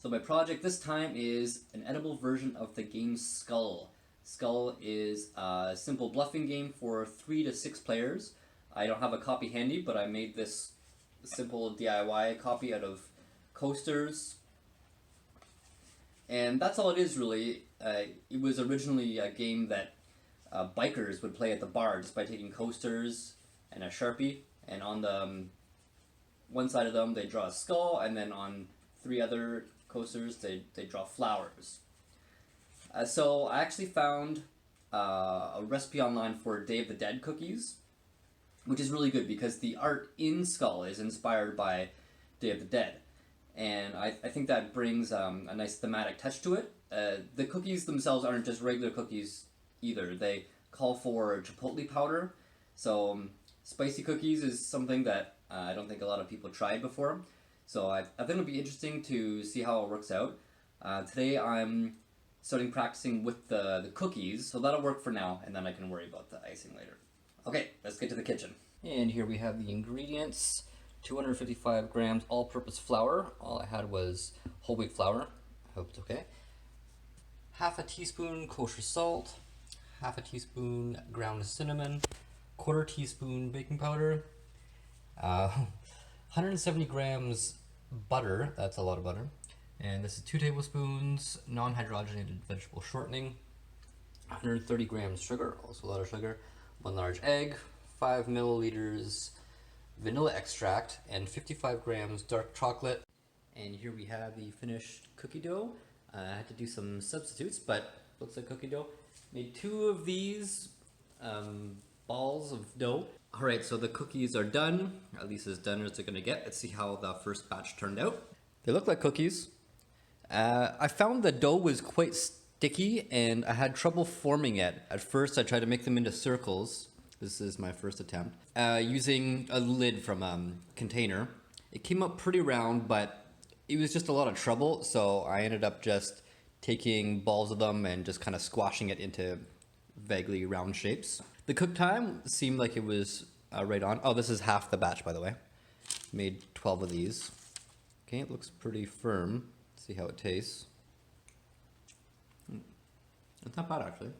So my project this time is an edible version of the game Skull. Skull is a simple bluffing game for 3 to 6 players. I don't have a copy handy, but I made this simple DIY copy out of coasters. And that's all it is really. It was originally a game that bikers would play at the bar just by taking coasters and a Sharpie, and on the one side of them they draw a skull, and then on 3 other coasters they draw flowers. So I actually found a recipe online for Day of the Dead cookies, which is really good because the art in Skull is inspired by Day of the Dead. And I think that brings a nice thematic touch to it. The cookies themselves aren't just regular cookies either. They call for chipotle powder. So spicy cookies is something that I don't think a lot of people tried before. So I think it'll be interesting to see how it works out. Today I'm starting practicing with the cookies, so that'll work for now, and then I can worry about the icing later. Okay, let's get to the kitchen. And here we have the ingredients. 255 grams all-purpose flour. All I had was whole wheat flour. I hope it's okay. Half a teaspoon kosher salt, half a teaspoon ground cinnamon, quarter teaspoon baking powder, 170 grams butter. That's a lot of butter. And this is 2 tablespoons non-hydrogenated vegetable shortening, 130 grams sugar, also a lot of sugar, 1 large egg, 5 milliliters vanilla extract, and 55 grams dark chocolate. And here we have the finished cookie dough. I had to do some substitutes, but looks like cookie dough. Made 2 of these balls of dough. Alright, so the cookies are done, at least as done as they're gonna get. Let's see how the first batch turned out. They look like cookies. I found the dough was quite sticky and I had trouble forming it. At first I tried to make them into circles. This is my first attempt. Using a lid from a container. It came up pretty round, but it was just a lot of trouble, so I ended up just taking balls of them and just kind of squashing it into vaguely round shapes. The cook time seemed like it was right on. Oh, this is half the batch, by the way. Made 12 of these. Okay, it looks pretty firm. Let's see how it tastes. It's not bad, actually.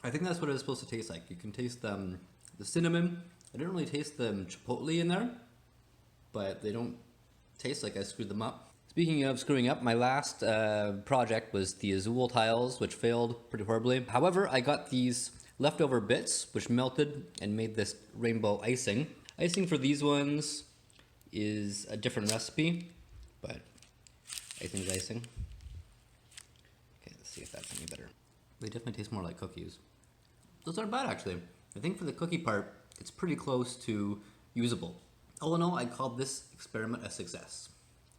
I think that's what it's supposed to taste like. You can taste the cinnamon. I didn't really taste the chipotle in there, but they don't taste like I screwed them up. Speaking of screwing up, my last project was the azul tiles, which failed pretty horribly. However, I got these leftover bits, which melted and made this rainbow icing. Icing for these ones is a different recipe, but icing's icing. Okay, let's see if that's any better. They definitely taste more like cookies. Those aren't bad, actually. I think for the cookie part, it's pretty close to usable. All in all, I called this experiment a success.